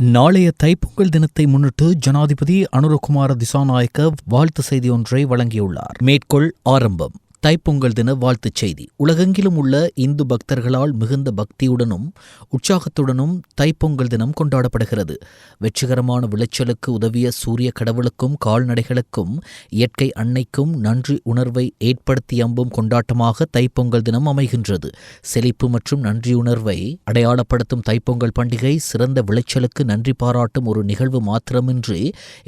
நாளைய தைப்பொங்கல் தினத்தை முன்னிட்டு ஜனாதிபதி அனுரகுமார திசாநாயக்க வாழ்த்து செய்தி ஒன்றை வழங்கியுள்ளார். மேற்கோள் ஆரம்பம். தைப்பொங்கல் தின வாழ்த்துச் செய்தி. உலகெங்கிலும் உள்ள இந்து பக்தர்களால் மிகுந்த பக்தியுடனும் உற்சாகத்துடனும் தைப்பொங்கல் தினம் கொண்டாடப்படுகிறது. வெற்றிகரமான விளைச்சலுக்கு உதவிய சூரிய கடவுளுக்கும் கால்நடைகளுக்கும் இயற்கை அன்னைக்கும் நன்றி உணர்வை ஏற்படுத்தி அம்பும் கொண்டாட்டமாக தைப்பொங்கல் தினம் அமைகின்றது. செழிப்பு மற்றும் நன்றியுணர்வை அடையாளப்படுத்தும் தைப்பொங்கல் பண்டிகை சிறந்த விளைச்சலுக்கு நன்றி பாராட்டும் ஒரு நிகழ்வு மாத்திரமின்றி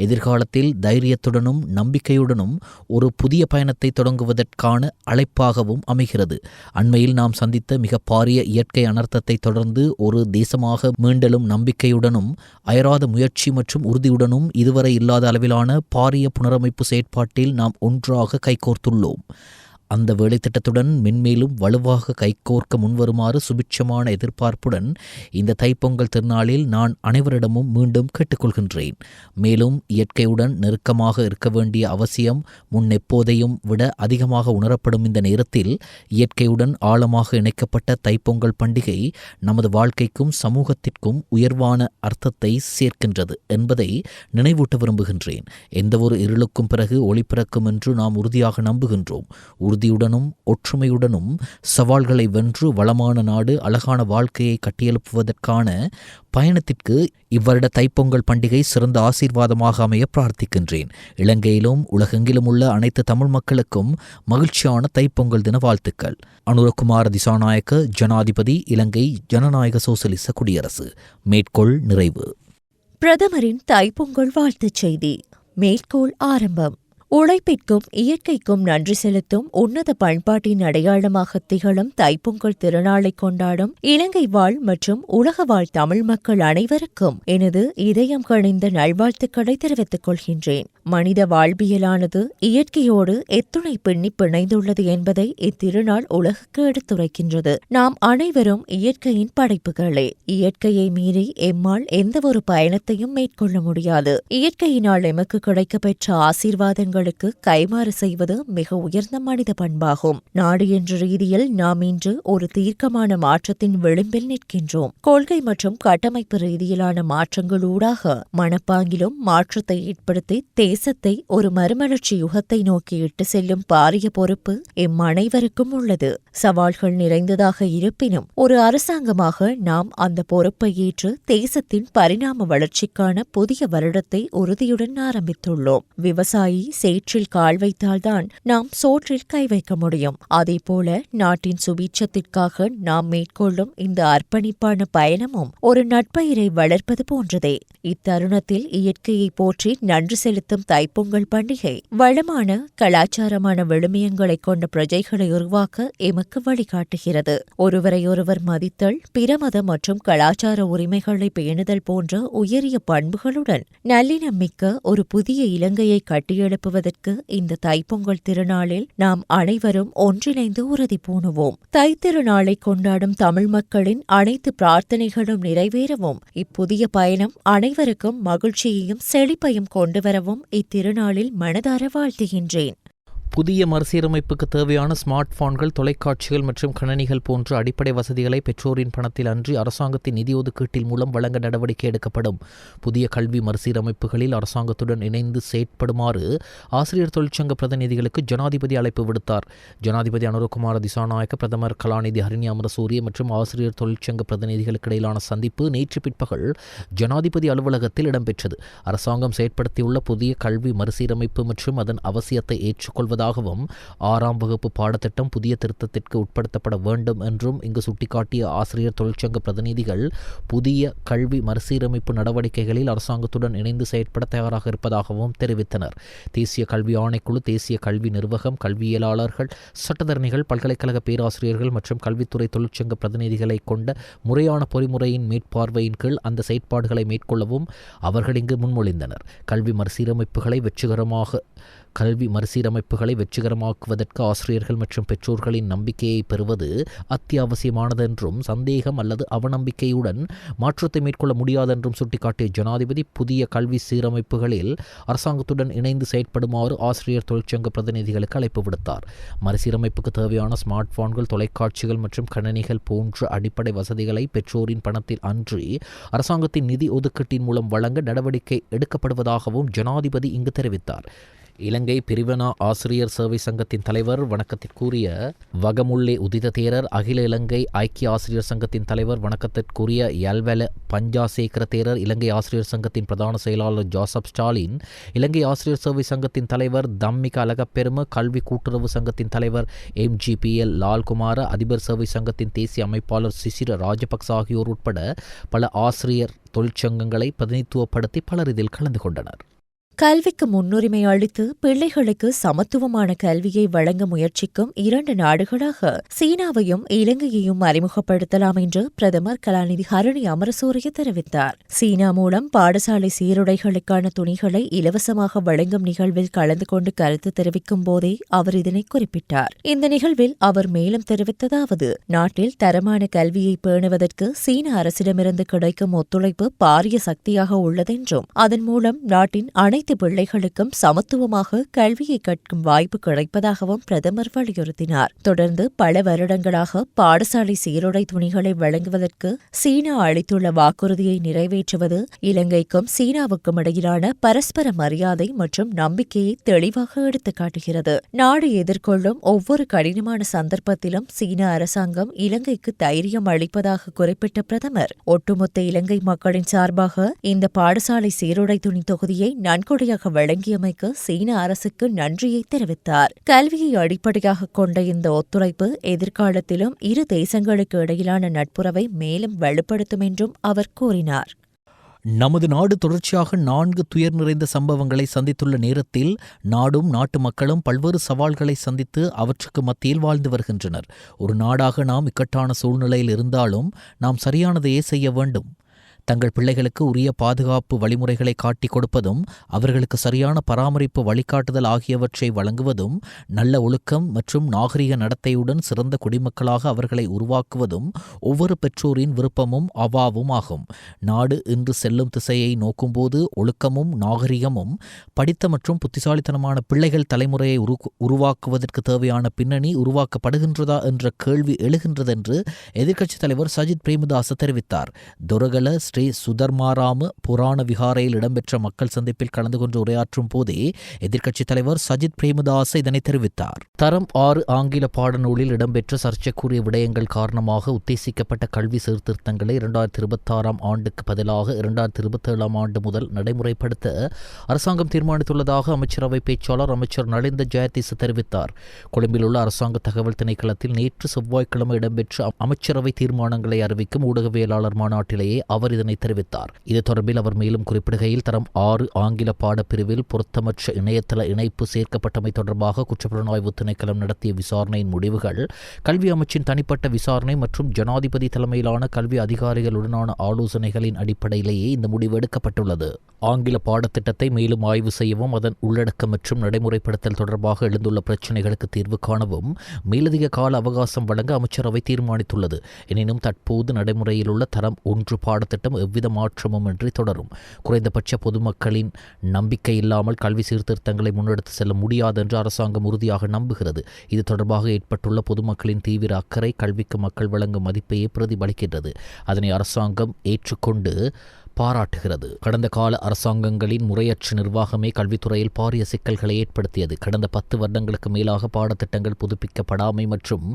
எதிர்காலத்தில் தைரியத்துடனும் நம்பிக்கையுடனும் ஒரு புதிய பயணத்தை தொடங்குவதற்கான அழைப்பாகவும் அமைகிறது. அண்மையில் நாம் சந்தித்த மிக பாரிய இயற்கை அனர்த்தத்தை தொடர்ந்து ஒரு தேசமாக மீண்டலும் நம்பிக்கையுடனும் அயராத முயற்சி மற்றும் உறுதியுடனும் இதுவரை இல்லாத அளவிலான பாரிய புனரமைப்பு செயற்பாட்டில் நாம் ஒன்றாக கைகோர்த்துள்ளோம். அந்த வேலைத்திட்டத்துடன் மென்மேலும் வலுவாக கைகோர்க்க முன்வருமாறு சுபிட்சமான எதிர்பார்ப்புடன் இந்த தைப்பொங்கல் திருநாளில் நான் அனைவரிடமும் மீண்டும் கேட்டுக்கொள்கின்றேன். மேலும் இயற்கையுடன் நெருக்கமாக இருக்க வேண்டிய அவசியம் முன்னெப்போதையும் விட அதிகமாக உணரப்படும் இந்த நேரத்தில் இயற்கையுடன் ஆழமாக இணைக்கப்பட்ட தைப்பொங்கல் பண்டிகை நமது வாழ்க்கைக்கும் சமூகத்திற்கும் உயர்வான அர்த்தத்தை சேர்க்கின்றது என்பதை நினைவூட்ட விரும்புகின்றேன். எந்தவொரு இருளுக்கும் பிறகு ஒளி பிறக்கும் என்று நாம் உறுதியாக நம்புகின்றோம். உறுதியுடனும் ஒற்றுமையுடனும் சவால்களை வென்று வளமான நாடு அழகான வாழ்க்கையை கட்டியெழுப்புவதற்கான பயணத்திற்கு இவ்வருட தைப்பொங்கல் பண்டிகை சிறந்த ஆசீர்வாதமாக அமைய பிரார்த்திக்கின்றேன். இலங்கையிலும் உலகெங்கிலும் உள்ள அனைத்து தமிழ் மக்களுக்கும் மகிழ்ச்சியான தைப்பொங்கல் தின வாழ்த்துக்கள். அனுரகுமார திசாநாயக்க, ஜனாதிபதி, இலங்கை ஜனநாயக சோசலிச குடியரசு. மேற்கோள் நிறைவு. பிரதமரின் தைப்பொங்கல் வாழ்த்துச் செய்தி. மேற்கோள் ஆரம்பம். உழைப்பிற்கும் இயற்கைக்கும் நன்றி செலுத்தும் உன்னத பண்பாட்டின் அடையாளமாக திகழும் தைப்பொங்கல் திருநாளை கொண்டாடும் இலங்கை வாழ் மற்றும் உலக வாழ் தமிழ் மக்கள் அனைவருக்கும் எனது இதயம் கனிந்த நல்வாழ்த்துக்களை தெரிவித்துக் கொள்கின்றேன். மனித வாழ்வியலானது இயற்கையோடு எத்துணை பின்னி பிணைந்துள்ளது என்பதை இத்திருநாள் உலகுக்கு எடுத்துரைக்கின்றது. நாம் அனைவரும் இயற்கையின் படைப்புகளே. இயற்கையை மீறி எம்மால் எந்தவொரு பயணத்தையும் மேற்கொள்ள முடியாது. இயற்கையினால் எமக்கு கிடைக்கப்பெற்ற ஆசீர்வாதங்கள் கைமாறு செய்வது மிக உயர்ந்த மனித பண்பாகும். நாடு என்ற ரீதியில் நாம் இன்று ஒரு தீர்க்கமான மாற்றத்தின் விளிம்பில் நிற்கின்றோம். கொள்கை மற்றும் கட்டமைப்பு ரீதியிலான மாற்றங்களூடாக மனப்பாங்கிலும் மாற்றத்தை ஏற்படுத்தி தேசத்தை ஒரு மறுமலர்ச்சி யுகத்தை நோக்கி இட்டு செல்லும் பாரிய பொறுப்பு எம் அனைவருக்கும் உள்ளது. சவால்கள் நிறைந்ததாக இருப்பினும் ஒரு அரசாங்கமாக நாம் அந்த பொறுப்பை ஏற்று தேசத்தின் பரிணாம வளர்ச்சிக்கான புதிய வருடத்தை உறுதியுடன் ஆரம்பித்துள்ளோம். விவசாயி சேற்றில் கால் வைத்தால்தான் நாம் சோற்றில் கை வைக்க முடியும். அதேபோல நாட்டின் சுபீட்சத்திற்காக நாம் மேற்கொள்ளும் இந்த அர்ப்பணிப்பான பயணமும் ஒரு நட்பயிரை வளர்ப்பது போன்றதே. இத்தருணத்தில் இயற்கையை போற்றி நன்றி செலுத்தும் தைப்பொங்கல் பண்டிகை வளமான கலாச்சாரமான விழுமியங்களை கொண்ட பிரஜைகளை உருவாக்க எமக்கு வழிகாட்டுகிறது. ஒருவரையொருவர் மதித்தல், பிரமத மற்றும் கலாச்சார உரிமைகளை பேணுதல் போன்ற உயரிய பண்புகளுடன் நல்லிணம் மிக்க ஒரு புதிய இலங்கையை கட்டியெழுப்புவதற்கு இந்த தைப்பொங்கல் திருநாளில் நாம் அனைவரும் ஒன்றிணைந்து உறுதி பூணுவோம். தைத்திருநாளை கொண்டாடும் தமிழ் மக்களின் அனைத்து பிரார்த்தனைகளும் நிறைவேறவும் இப்புதிய பயணம் அனைவருக்கும் மகிழ்ச்சியையும் செழிப்பையும் கொண்டுவரவும் இத்திருநாளில் மனதார வாழ்த்துகின்றேன். புதிய மறுசீரமைப்புக்கு தேவையான ஸ்மார்ட் போன்கள், தொலைக்காட்சிகள் மற்றும் கணனிகள் போன்ற அடிப்படை வசதிகளை பெற்றோரின் பணத்தில் அன்றி அரசாங்கத்தின் நிதி ஒதுக்கீட்டில் மூலம் வழங்க நடவடிக்கை எடுக்கப்படும். புதிய கல்வி மறுசீரமைப்புகளில் அரசாங்கத்துடன் இணைந்து செயற்படுமாறு ஆசிரியர் தொழிற்சங்க பிரதிநிதிகளுக்கு ஜனாதிபதி அழைப்பு விடுத்தார். ஜனாதிபதி அனுரகுமார திசாநாயக்க, பிரதமர் கலாநிதி ஹரிணி அமரசூரிய மற்றும் ஆசிரியர் தொழிற்சங்க பிரதிநிதிகளுக்கு இடையிலான சந்திப்பு நேற்று பிற்பகல் ஜனாதிபதி அலுவலகத்தில் இடம்பெற்றது. அரசாங்கம் செயற்படுத்தியுள்ள புதிய கல்வி மறுசீரமைப்பு மற்றும் அதன் அவசியத்தை ஏற்றுக்கொள்வது ஆறாம் வகுப்பு பாடத்திட்டம் புதிய திருத்தத்திற்கு உட்படுத்தப்பட வேண்டும் என்றும் இங்கு சுட்டிக்காட்டிய ஆசிரியர் தொழிற்சங்க பிரதிநிதிகள் புதிய கல்வி மறுசீரமைப்பு நடவடிக்கைகளில் அரசாங்கத்துடன் இணைந்து செயற்பட தயாராக இருப்பதாகவும் தெரிவித்தனர். தேசிய கல்வி ஆணைக்குழு, தேசிய கல்வி நிர்வாகம், கல்வியலாளர்கள், சட்டத்தரணிகள், பல்கலைக்கழக பேராசிரியர்கள் மற்றும் கல்வித்துறை தொழிற்சங்க பிரதிநிதிகளை கொண்ட முறையான பொறிமுறையின் மேற்பார்வையின் கீழ் அந்த செயற்பாடுகளை மேற்கொள்ளவும் அவர்கள் இங்கு முன்மொழிந்தனர். கல்வி மறுசீரமைப்புகளை திட்டங்களை வெற்றிகரமாக்குவதற்கு ஆசிரியர்கள் மற்றும் பெற்றோர்களின் நம்பிக்கையை பெறுவது அத்தியாவசியமானதென்றும் சந்தேகம் அல்லது அவநம்பிக்கையுடன் மாற்றத்தை மேற்கொள்ள முடியாதென்றும் சுட்டிக்காட்டிய ஜனாதிபதி புதிய கல்வி சீரமைப்புகளில் அரசாங்கத்துடன் இணைந்து செயற்படுமாறு ஆசிரியர் தொழிற்சங்க பிரதிநிதிகளுக்கு அழைப்பு விடுத்தார். மறுசீரமைப்புக்கு தேவையான ஸ்மார்ட் போன்கள், தொலைக்காட்சிகள் மற்றும் கணினிகள் போன்ற அடிப்படை வசதிகளை பெற்றோரின் பணத்தில் அன்றி அரசாங்கத்தின் நிதி ஒதுக்கீட்டின் மூலம் வழங்க நடவடிக்கை எடுக்கப்படுவதாகவும் ஜனாதிபதி இங்கு தெரிவித்தார். இலங்கை பிரிவனா ஆசிரியர் சேவை சங்கத்தின் தலைவர் வணக்கத்திற்குரிய வகமுல்லே உதித தேரர், அகில இலங்கை ஐக்கிய ஆசிரியர் சங்கத்தின் தலைவர் வணக்கத்திற்குரிய யல்வெல பஞ்சாசேகர தேரர், இலங்கை ஆசிரியர் சங்கத்தின் பிரதான செயலாளர் ஜோசப் ஸ்டாலின், இலங்கை ஆசிரியர் சேவை சங்கத்தின் தலைவர் தம்மிக அழகப்பெரும, கல்வி கூட்டுறவு சங்கத்தின் தலைவர் MGPL லால்குமார, அதிபர் சேவை சங்கத்தின் தேசிய அமைப்பாளர் சிசிர ராஜபக்ச ஆகியோர் உட்பட பல ஆசிரியர் தொழிற்சங்கங்களை பிரதிநிதித்துவப்படுத்தி பலர் இதில் கலந்து கொண்டனர். கல்விக்கு முன்னுரிமை அளித்து பிள்ளைகளுக்கு சமத்துவமான கல்வியை வழங்க முயற்சிக்கும் 2 நாடுகளாக சீனாவையும் இலங்கையையும் அறிமுகப்படுத்தலாம் என்று பிரதமர் கலாநிதி ஹரணி அமரசூரிய தெரிவித்தார். சீனா மூலம் பாடசாலை சீருடைகளுக்கான துணிகளை இலவசமாக வழங்கும் நிகழ்வில் கலந்து கொண்டு கருத்து தெரிவிக்கும் போதே அவர் இதனை குறிப்பிட்டார். இந்த நிகழ்வில் அவர் மேலும் தெரிவித்ததாவது, நாட்டில் தரமான கல்வியை பேணுவதற்கு சீன அரசிடமிருந்து கிடைக்கும் ஒத்துழைப்பு பாரிய சக்தியாக உள்ளதென்றும் அதன் மூலம் நாட்டின் அனைத்து பிள்ளைகளுக்கும் சமத்துவமாக கல்வியை கற்கும் வாய்ப்பு கிடைப்பதாகவும் பிரதமர் வலியுறுத்தினார். தொடர்ந்து பல வருடங்களாக பாடசாலை சீருடை துணிகளை வழங்குவதற்கு சீனா அளித்துள்ள வாக்குறுதியை நிறைவேற்றுவது இலங்கைக்கும் சீனாவுக்கும் இடையிலான பரஸ்பர மரியாதை மற்றும் நம்பிக்கையை தெளிவாக எடுத்துக்காட்டுகிறது. நாடு எதிர்கொள்ளும் ஒவ்வொரு கடினமான சந்தர்ப்பத்திலும் சீன அரசாங்கம் இலங்கைக்கு தைரியம் அளிப்பதாக குறிப்பிட்ட பிரதமர், ஒட்டுமொத்த இலங்கை மக்களின் சார்பாக இந்த பாடசாலை சீருடை துணி தொகுதியை நன்கொடையாக வழங்கியமைக்கு சீன அரசுக்கு நன்றியை தெரிவித்தார். கல்வியை அடிப்படையாக கொண்ட இந்த ஒத்துழைப்பு எதிர்காலத்திலும் இரு தேசங்களுக்கு இடையிலான நட்புறவை மேலும் வலுப்படுத்தும் என்றும் அவர் கூறினார். நமது நாடு தொடர்ச்சியாக 4 துயர் நிறைந்த சம்பவங்களை சந்தித்துள்ள நேரத்தில் நாடும் நாட்டு மக்களும் பல்வேறு சவால்களை சந்தித்து அவற்றுக்கு மத்தியில் வாழ்ந்து வருகின்றனர். ஒரு நாடாக நாம் இக்கட்டான சூழ்நிலையில் இருந்தாலும் நாம் சரியானதையே செய்ய வேண்டும். தங்கள் பிள்ளைகளுக்கு உரிய பாதுகாப்பு வழிமுறைகளை காட்டிக் கொடுப்பதும் அவர்களுக்கு சரியான பராமரிப்பு வழிகாட்டுதல் ஆகியவற்றை வழங்குவதும் நல்ல ஒழுக்கம் மற்றும் நாகரிக நடத்தையுடன் சிறந்த குடிமக்களாக அவர்களை உருவாக்குவதும் ஒவ்வொரு பெற்றோரின் விருப்பமும் அவாவும் ஆகும். நாடு இன்று செல்லும் திசையை நோக்கும்போது ஒழுக்கமும் நாகரிகமும் படித்த மற்றும் புத்திசாலித்தனமான பிள்ளைகள் தலைமுறையை உருவாக்குவதற்கு தேவையான பின்னணி உருவாக்கப்படுகின்றதா என்ற கேள்வி எழுகின்றதென்று எதிர்க்கட்சித் தலைவர் சஜித் பிரேமதாச தெரிவித்தார். தொரகல ஸ்ரீ சுதர்மாராம புராண விகாரையில் இடம்பெற்ற மக்கள் சந்திப்பில் கலந்து கொண்டு உரையாற்றும் போதே எதிர்க்கட்சித் தலைவர் சஜித் பிரேமதாச இதனை தெரிவித்தார். தரம் 6 ஆங்கில பாடநூலில் இடம்பெற்ற சர்ச்சைக்குரிய விடயங்கள் காரணமாக உத்தேசிக்கப்பட்ட கல்வி சீர்திருத்தங்களை 2026 ஆண்டுக்கு பதிலாக 2027 ஆண்டு முதல் நடைமுறைப்படுத்த அரசாங்கம் தீர்மானித்துள்ளதாக அமைச்சரவை பேச்சாளர் அமைச்சர் நலிந்த ஜெயதிச தெரிவித்தார். கொழும்பில் உள்ள அரசாங்க தகவல் திணைக்களத்தில் நேற்று செவ்வாய்க்கிழமை இடம்பெற்ற அமைச்சரவை தீர்மானங்களை அறிவிக்கும் ஊடகவியலாளர் மாநாட்டிலேயே அவர் இதனை தெரிவித்தார். இது தொடர்பில் அவர் மேலும் குறிப்பிடுகையில், தரம் 6 ஆங்கில பாடப்பிரிவில் பொருத்தமற்ற இணையதள இணைப்பு சேர்க்கப்பட்டமை தொடர்பாக குற்றப்புலனாய்வு திணைக்களம் நடத்திய விசாரணையின் முடிவுகள், கல்வி அமைச்சின் தனிப்பட்ட விசாரணை மற்றும் ஜனாதிபதி தலைமையிலான கல்வி அதிகாரிகளுடனான ஆலோசனைகளின் அடிப்படையிலேயே இந்த முடிவு எடுக்கப்பட்டுள்ளது. ஆங்கில பாடத்திட்டத்தை மேலும் ஆய்வு செய்யவும் அதன் உள்ளடக்கம் மற்றும் நடைமுறைப்படுத்தல் தொடர்பாக எழுந்துள்ள பிரச்சினைகளுக்கு தீர்வு காணவும் மேலதிக கால அவகாசம் வழங்க அமைச்சரவை தீர்மானித்துள்ளது. எனினும் தற்போது நடைமுறையில் உள்ள தரம் 1 பாடத்திட்டம் எவ்வித மாற்றமும் இன்றி தொடரும். குறைந்தபட்ச பொதுமக்களின் நம்பிக்கை இல்லாமல் கல்வி சீர்திருத்தங்களை முன்னெடுத்து செல்ல முடியாது என்று அரசாங்கம் உறுதியாக நம்புகிறது. இது தொடர்பாக ஏற்பட்டுள்ள பொதுமக்களின் தீவிர அக்கறை கல்விக்கு மக்கள் வழங்கும் மதிப்பையே பிரதிபலிக்கின்றது. அதனை அரசாங்கம் ஏற்றுக்கொண்டு பாராட்டுகிறது. கடந்த கால அரசாங்கங்களின் முறையற்ற நிர்வாகமே கல்வித்துறையில் பாரிய சிக்கல்களை ஏற்படுத்தியது. கடந்த 10 வருடங்களுக்கு மேலாக பாடத்திட்டங்கள் புதுப்பிக்கப்படாமை மற்றும்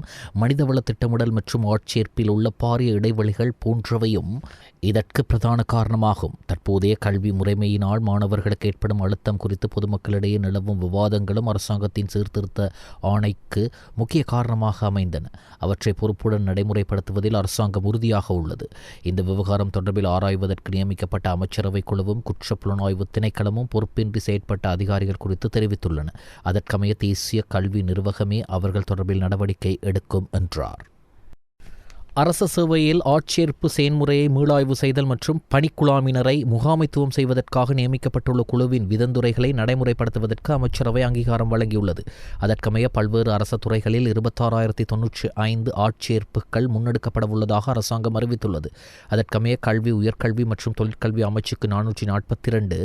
மனிதவள திட்டமிடல் மற்றும் ஆட்சேர்ப்பில் உள்ள பாரிய இடைவெளிகள் போன்றவையும் இதற்கு பிரதான காரணமாகும். தற்போதைய கல்வி முறைமையினால் மாணவர்களுக்கு ஏற்படும் அழுத்தம் குறித்து பொதுமக்களிடையே நிலவும் விவாதங்களும் அரசாங்கத்தின் சீர்திருத்த ஆணைக்கு முக்கிய காரணமாக அமைந்தன. அவற்றை பொறுப்புடன் நடைமுறைப்படுத்துவதில் அரசாங்கம் உறுதியாக உள்ளது. இந்த விவகாரம் தொடர்பில் ஆராய்வதற்கு நியமிக்கப்பட்ட அமைச்சரவை குழுவும் குற்றப்புலனாய்வு திணைக்களமும் பொறுப்பின்றி செயற்பட்ட அதிகாரிகள் குறித்து தெரிவித்துள்ளன. அதற்கமைய தேசிய கல்வி நிர்வாகமே அவர்கள் தொடர்பில் நடவடிக்கை எடுக்கும் என்றார். அரச சேவையில் ஆட்சேர்ப்பு செயன்முறையை மீளாய்வு செய்தல் மற்றும் பணிக்குழாமினரை முகாமைத்துவம் செய்வதற்காக நியமிக்கப்பட்டுள்ள குழுவின் விதந்துரைகளை நடைமுறைப்படுத்துவதற்கு அமைச்சரவை அங்கீகாரம் வழங்கியுள்ளது. அதற்கமைய பல்வேறு அரச துறைகளில் 26,095 ஆட்சேர்ப்புகள் முன்னெடுக்கப்படவுள்ளதாக அரசாங்கம் அறிவித்துள்ளது. அதற்கமைய கல்வி, உயர்கல்வி மற்றும் தொழிற்கல்வி அமைச்சுக்கு 442,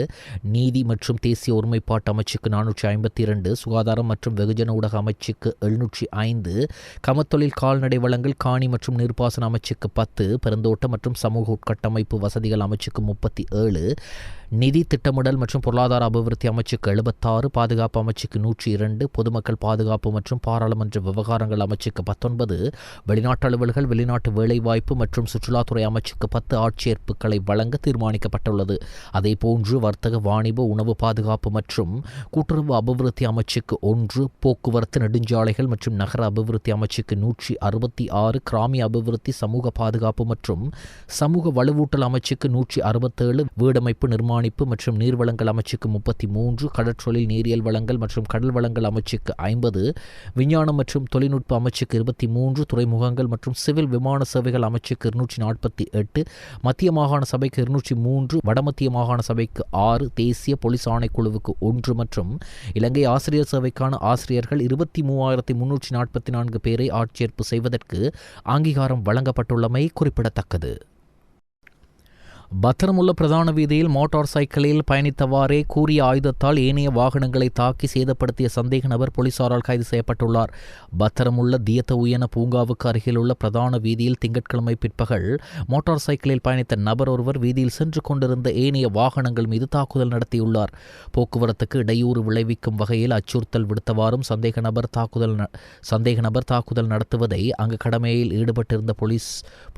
நீதி மற்றும் தேசிய ஒருமைப்பாட்டு அமைச்சுக்கு 452, சுகாதாரம் மற்றும் வெகுஜன ஊடக அமைச்சுக்கு 705, கமத்தொழில், கால்நடை வளங்கள், காணி மற்றும் நீர்ப்பாசன அமைச்சுக்கு 10, பெருந்தோட்ட மற்றும் சமூக உட்கட்டமைப்பு வசதிகள் அமைச்சுக்கு 37, நிதி திட்டமிடல் மற்றும் பொருளாதார அபிவிருத்தி அமைச்சுக்கு 76, பாதுகாப்பு அமைச்சுக்கு 102, பொதுமக்கள் பாதுகாப்பு மற்றும் பாராளுமன்ற விவகாரங்கள் அமைச்சுக்கு 19, வெளிநாட்டு அலுவல்கள், வெளிநாட்டு வேலைவாய்ப்பு மற்றும் சுற்றுலாத்துறை அமைச்சுக்கு 10 ஆட்சேர்ப்புகளை வழங்க தீர்மானிக்கப்பட்டுள்ளது. அதேபோன்று வர்த்தக, வாணிப, உணவு பாதுகாப்பு மற்றும் கூட்டுறவு அபிவிருத்தி அமைச்சுக்கு 1, போக்குவரத்து, நெடுஞ்சாலைகள் மற்றும் நகர அபிவிருத்தி அமைச்சுக்கு 166, கிராமிய அபிவிருத்தி, சமூக பாதுகாப்பு மற்றும் சமூக வலுவூட்டல் அமைச்சுக்கு 167, வீடமைப்பு, நிர்மாணிப்பு மற்றும் நீர்வளங்கள் அமைச்சுக்கு 33, கடற்றொழில், நீரியல் வளங்கள் மற்றும் கடல் வளங்கள் அமைச்சுக்கு 50, விஞ்ஞானம் மற்றும் தொழில்நுட்ப அமைச்சுக்கு 23, துறைமுகங்கள் மற்றும் சிவில் விமான சேவைகள் அமைச்சுக்கு 248, மத்திய மாகாண சபைக்கு 203, வடமத்திய மாகாண சபைக்கு 6, தேசிய போலீஸ் ஆணைக்குழுவுக்கு 1 மற்றும் இலங்கை ஆசிரியர் சேவைக்கான ஆசிரியர்கள் 23,344 பேரை ஆட்சேர்ப்பு செய்வதற்கு அங்கீகாரம் வழங்கப்பட்டுள்ளமை குறிப்பிடத்தக்கது. பத்திரமுள்ள பிரதான வீதியில் மோட்டார் சைக்கிளில் பயணித்தவாறே கூறிய ஆயுதத்தால் ஏனைய வாகனங்களை தாக்கி சேதப்படுத்திய சந்தேக நபர் போலீசாரால் கைது செய்யப்பட்டுள்ளார். பத்திரமுள்ள தியத்த உயன பூங்காவுக்கு அருகிலுள்ள பிரதான வீதியில் திங்கட்கிழமை பிற்பகல் மோட்டார் சைக்கிளில் பயணித்த நபர் ஒருவர் வீதியில் சென்று கொண்டிருந்த ஏனைய வாகனங்கள் மீது தாக்குதல் நடத்தியுள்ளார். போக்குவரத்துக்கு இடையூறு விளைவிக்கும் வகையில் அச்சுறுத்தல் விடுத்தவாறும் சந்தேக நபர் தாக்குதல் நடத்துவதை அங்கு கடமையில் ஈடுபட்டிருந்த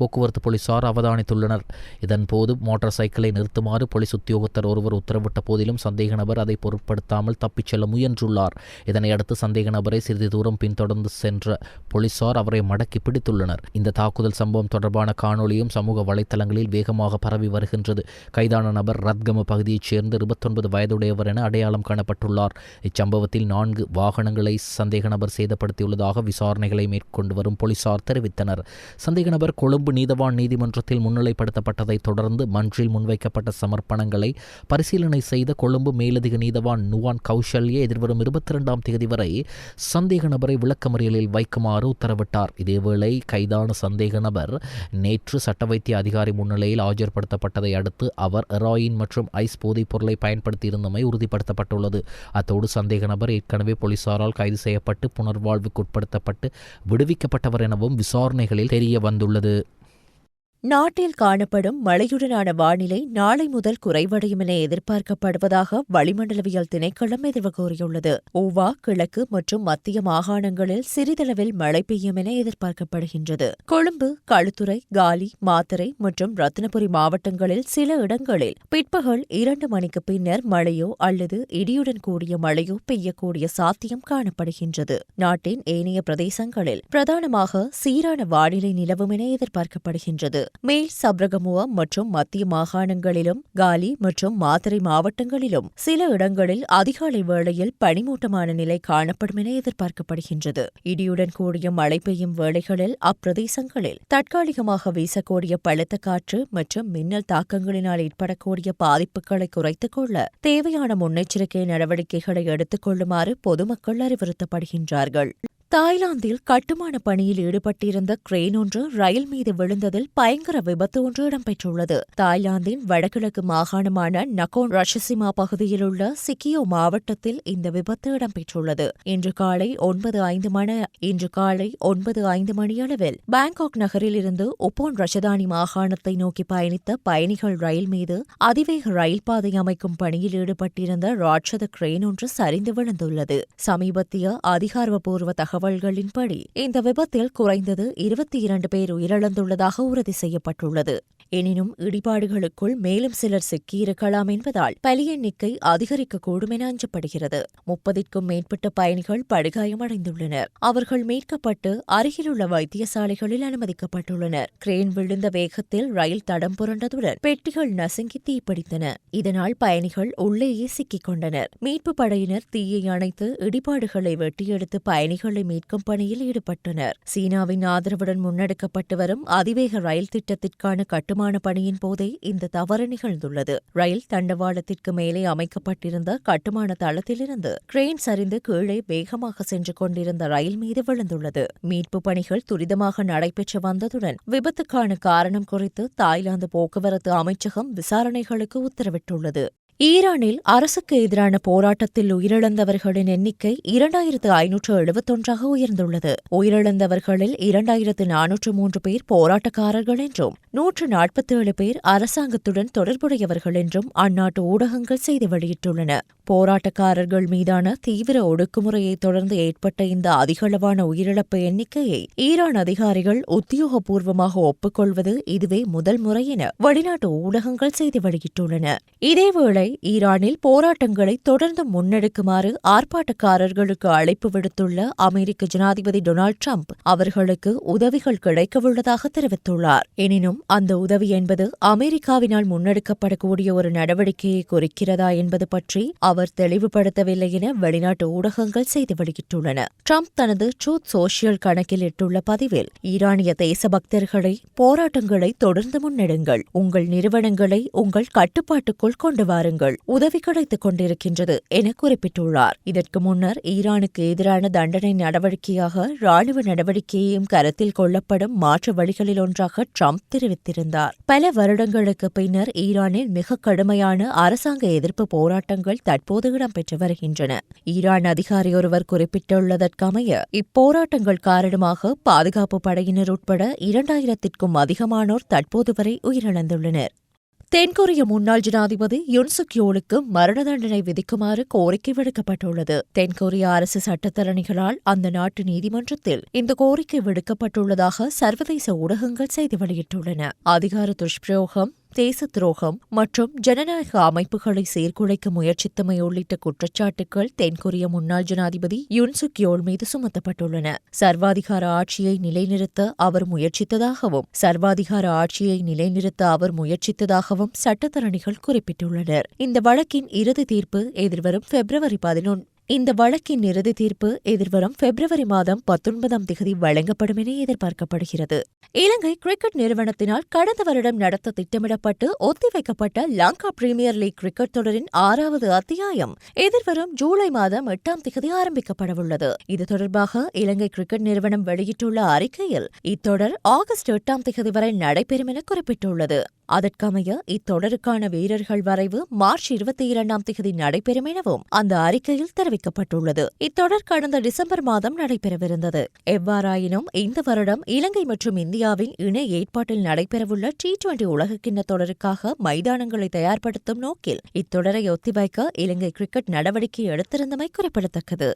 போக்குவரத்து போலீசார் அவதானித்துள்ளனர். இதன்போது மோட்டார் சைக்கிளை நிறுத்துமாறு போலீஸ் உத்தியோகத்தர் ஒருவர் உத்தரவிட்ட போதிலும் சந்தேக நபர் அதை பொருட்படுத்தாமல் தப்பிச் செல்ல முயன்றுள்ளார். இதனையடுத்து சந்தேக நபரை சிறிது தூரம் பின்தொடர்ந்து சென்ற போலீசார் அவரை மடக்கி பிடித்துள்ளனர். இந்த தாக்குதல் சம்பவம் தொடர்பான காணொலியும் சமூக வலைத்தளங்களில் வேகமாக பரவி வருகின்றது. கைதான நபர் ரத்கம பகுதியைச் சேர்ந்த 29 வயதுடையவர் என அடையாளம் காணப்பட்டுள்ளார். இச்சம்பவத்தில் 4 வாகனங்களை சந்தேக நபர் சேதப்படுத்தியுள்ளதாக விசாரணைகளை மேற்கொண்டு வரும் போலீசார் தெரிவித்தனர். சந்தேக நபர் கொழும்பு நீதவான் நீதிமன்றத்தில் முன்னிலைப்படுத்தப்பட்டதைத் தொடர்ந்து மன்றில் முன்வைக்கப்பட்ட சமர்ப்பணங்களை பரிசீலனை செய்த கொழும்பு மேலதிக நீதவான் நுவான் கௌஷல்யே எதிர்வரும் 22ஆம் தேதி வரை சந்தேக நபரை விளக்கமறியலில் வைக்குமாறு உத்தரவிட்டார். இதேவேளை கைதான சந்தேக நபர் நேற்று சட்ட வைத்திய அதிகாரி முன்னிலையில் ஆஜர்படுத்தப்பட்டதை அடுத்து அவர் ஹெராயின் மற்றும் ஐஸ் போதைப் பொருளை பயன்படுத்தியிருந்தமை உறுதிப்படுத்தப்பட்டுள்ளது. அத்தோடு சந்தேக நபர் ஏற்கனவே போலீசாரால் கைது செய்யப்பட்டு புனர்வாழ்வுக்கு உட்படுத்தப்பட்டு விடுவிக்கப்பட்டவர் எனவும் விசாரணைகளில் தெரிய வந்துள்ளது. நாட்டில் காணப்படும் மழையுடனான வானிலை நாளை முதல் குறைவடையும் என எதிர்பார்க்கப்படுவதாக வளிமண்டலவியல் திணைக்களம் எதிர்வு கூறியுள்ளது. ஊவா, கிழக்கு மற்றும் மத்திய மாகாணங்களில் சிறிதளவில் மழை பெய்யும் என எதிர்பார்க்கப்படுகின்றது. கொழும்பு, களுத்துறை, காலி, மாத்தறை மற்றும் ரத்தினபுரி மாவட்டங்களில் சில இடங்களில் பிற்பகல் 2 மணிக்கு பின்னர் மழையோ அல்லது இடியுடன் கூடிய மழையோ பெய்யக்கூடிய சாத்தியம் காணப்படுகின்றது. நாட்டின் ஏனைய பிரதேசங்களில் பிரதானமாக சீரான வானிலை நிலவும் என எதிர்பார்க்கப்படுகின்றது. மேல் சப்ரகமுவ மற்றும் மத்திய மாகாணங்களிலும் காலி மற்றும் மாத்தறை மாவட்டங்களிலும் சில இடங்களில் அதிகாலை வேளையில் பனிமூட்டமான நிலை காணப்படும் என எதிர்பார்க்கப்படுகின்றது. இடியுடன் கூடிய மழை பெய்யும் வேளைகளில் அப்பிரதேசங்களில் தற்காலிகமாக வீசக்கூடிய பலத்த காற்று மற்றும் மின்னல் தாக்கங்களினால் ஏற்படக்கூடிய பாதிப்புகளை குறைத்துக் கொள்ள தேவையான முன்னெச்சரிக்கை நடவடிக்கைகளை எடுத்துக் கொள்ளுமாறு பொதுமக்கள் அறிவுறுத்தப்படுகின்றார்கள். தாய்லாந்தில் கட்டுமான பணியில் ஈடுபட்டிருந்த கிரேன் ஒன்று ரயில் மீது விழுந்ததில் பயங்கர விபத்து ஒன்று இடம்பெற்றுள்ளது. தாய்லாந்தின் வடகிழக்கு மாகாணமான நகோன் ரஷசிமா பகுதியில் உள்ள சிக்கியோ மாவட்டத்தில் இந்த விபத்து இடம்பெற்றுள்ளது. இன்று காலை 9:05 மணியளவில் பாங்காக் நகரில் இருந்து உப்போன் ரஷதானி மாகாணத்தை நோக்கி பயணித்த பயணிகள் ரயில் மீது அதிவேக ரயில் பாதை அமைக்கும் பணியில் ஈடுபட்டிருந்த ராட்சத கிரேன் ஒன்று சரிந்து விழுந்துள்ளது. சமீபத்திய அதிகாரப்பூர்வ தகவல்களின்படி இந்த விபத்தில் குறைந்தது 22 பேர் உயிரிழந்துள்ளதாக உறுதி செய்யப்பட்டுள்ளது. எனினும் இடிபாடுகளுக்குள் மேலும் சிலர் சிக்கியிருக்கலாம் என்பதால் பலி எண்ணிக்கை அதிகரிக்கக்கூடும் என அஞ்சப்படுகிறது. 30க்கும் மேற்பட்ட பயணிகள் படுகாயமடைந்துள்ளனர். அவர்கள் மீட்கப்பட்டு அருகிலுள்ள வைத்தியசாலைகளில் அனுமதிக்கப்பட்டுள்ளனர். கிரேன் விழுந்த வேகத்தில் ரயில் தடம் புரண்டதுடன் பெட்டிகள் நசுங்கி தீப்பிடித்தன. இதனால் பயணிகள் உள்ளேயே சிக்கிக் கொண்டனர். மீட்பு படையினர் தீயை அணைத்து இடிபாடுகளை வெட்டியெடுத்து பயணிகளை மீட்கும் பணியில் ஈடுபட்டனர். சீனாவின் ஆதரவுடன் முன்னெடுக்கப்பட்டு வரும் அதிவேக ரயில் திட்டத்திற்கான கட்டுமான பணியின் போதே இந்த தவறு நிகழ்ந்துள்ளது. ரயில் தண்டவாளத்திற்கு மேலே அமைக்கப்பட்டிருந்த கட்டுமான தளத்திலிருந்து கிரேன் சரிந்து கீழே வேகமாக சென்று கொண்டிருந்த ரயில் மீது விழுந்துள்ளது. மீட்பு பணிகள் துரிதமாக நடைபெற்று வந்ததுடன் விபத்துக்கான காரணம் குறித்து தாய்லாந்து போக்குவரத்து அமைச்சகம் விசாரணைகளுக்கு உத்தரவிட்டுள்ளது. ஈரானில் அரசுக்கு எதிரான போராட்டத்தில் உயிரிழந்தவர்களின் எண்ணிக்கை 2571 உயர்ந்துள்ளது. உயிரிழந்தவர்களில் 2403 பேர் போராட்டக்காரர்கள் என்றும் 147 பேர் அரசாங்கத்துடன் தொடர்புடையவர்கள் என்றும் அந்நாட்டு ஊடகங்கள் செய்தி வெளியிட்டுள்ளன. போராட்டக்காரர்கள் மீதான தீவிர ஒடுக்குமுறையை தொடர்ந்து ஏற்பட்ட இந்த அதிகளவான உயிரிழப்பு எண்ணிக்கையை ஈரான் அதிகாரிகள் உத்தியோகபூர்வமாக ஒப்புக்கொள்வது இதுவே முதல் முறை என வெளிநாட்டு ஊடகங்கள் செய்தி வெளியிட்டுள்ளன. இதேவேளை ஈரானில் போராட்டங்களை தொடர்ந்து முன்னெடுக்குமாறு ஆர்ப்பாட்டக்காரர்களுக்கு அழைப்பு விடுத்துள்ள அமெரிக்க ஜனாதிபதி டொனால்டு டிரம்ப் அவர்களுக்கு உதவிகள் கிடைக்கவுள்ளதாக தெரிவித்துள்ளார். எனினும் அந்த உதவி என்பது அமெரிக்காவினால் முன்னெடுக்கப்படக்கூடிய ஒரு நடவடிக்கையை குறிக்கிறதா என்பது பற்றி அவர் தெளிவுபடுத்தவில்லை என வெளிநாட்டு ஊடகங்கள் செய்தி வெளியிட்டுள்ளன. டிரம்ப் தனது ட்ரூத் சோஷியல் கணக்கில் இட்டுள்ள பதிவில் ஈரானிய தேசபக்தர்களை போராட்டங்களை தொடர்ந்து முன்னெடுங்கள், உங்கள் நிறுவனங்களை உங்கள் கட்டுப்பாட்டுக்குள் கொண்டு வாருங்கள், உதவி கிடைத்துக் கொண்டிருக்கின்றது என குறிப்பிட்டுள்ளார். இதற்கு முன்னர் ஈரானுக்கு எதிரான தண்டனை நடவடிக்கையாக ராணுவ நடவடிக்கையையும் கருத்தில் கொள்ளப்படும் மாற்று வழிகளில் ஒன்றாக டிரம்ப் தெரிவித்திருந்தார். பல வருடங்களுக்கு பின்னர் ஈரானில் மிக கடுமையான அரசாங்க எதிர்ப்பு போராட்டங்கள் தற்போது இடம்பெற்று வருகின்றன. ஈரான் அதிகாரி ஒருவர் குறிப்பிட்டுள்ளதற்கமைய இப்போராட்டங்கள் காரணமாக பாதுகாப்பு படையினர் உட்பட 2000க்கும் அதிகமானோர் தற்போது வரை உயிரிழந்துள்ளனர். தென்கொரிய முன்னாள் ஜனாதிபதி யுன் சுக் யோலுக்கு மரண தண்டனை விதிக்குமாறு கோரிக்கை விடுக்கப்பட்டுள்ளது. தென்கொரிய அரசு சட்டத்தரணிகளால் அந்த நாட்டு நீதிமன்றத்தில் இந்த கோரிக்கை விடுக்கப்பட்டுள்ளதாக சர்வதேச ஊடகங்கள் செய்தி வெளியிட்டுள்ளன. அதிகார துஷ்பிரயோகம், தேச துரோகம் மற்றும் ஜனநாயக அமைப்புகளை சீர்குலைக்க முயற்சித்தமை உள்ளிட்ட குற்றச்சாட்டுகள் தென்கொரிய முன்னாள் ஜனாதிபதி யுன் சுக் யோல் மீது சுமத்தப்பட்டுள்ளன. சர்வாதிகார ஆட்சியை நிலைநிறுத்த அவர் முயற்சித்ததாகவும் சட்டத்தரணிகள் குறிப்பிட்டுள்ளனர். இந்த வழக்கின் இறுதி தீர்ப்பு எதிர்வரும் பிப்ரவரி மாதம் 19 வழங்கப்படும் என எதிர்பார்க்கப்படுகிறது. இலங்கை கிரிக்கெட் நிறுவனத்தினால் கடந்த வருடம் நடத்த திட்டமிடப்பட்டு ஒத்திவைக்கப்பட்ட லங்கா பிரீமியர் லீக் கிரிக்கெட் தொடரின் 6வது அத்தியாயம் எதிர்வரும் ஜூலை மாதம் 8 ஆரம்பிக்கப்படவுள்ளது. இது தொடர்பாக இலங்கை கிரிக்கெட் நிறுவனம் வெளியிட்டுள்ள அறிக்கையில் இத்தொடர் ஆகஸ்ட் 8 வரை நடைபெறும் என குறிப்பிட்டுள்ளது. அதற்கமைய இத்தொடருக்கான வீரர்கள் வரைவு மார்ச் 22 நடைபெறும் எனவும் அந்த அறிக்கையில் தெரிவிக்கப்பட்டுள்ளது. இத்தொடர் கடந்த டிசம்பர் மாதம் நடைபெறவிருந்தது. எவ்வாறாயினும் இந்த வருடம் இலங்கை மற்றும் இந்தியாவின் இணை ஏற்பாட்டில் நடைபெறவுள்ள T20 உலகக்கிண்ண தொடருக்காக மைதானங்களை தயார்படுத்தும் நோக்கில் இத்தொடரை ஒத்திவைக்க இலங்கை கிரிக்கெட் நடவடிக்கை எடுத்திருந்தமை குறிப்பிடத்தக்கது.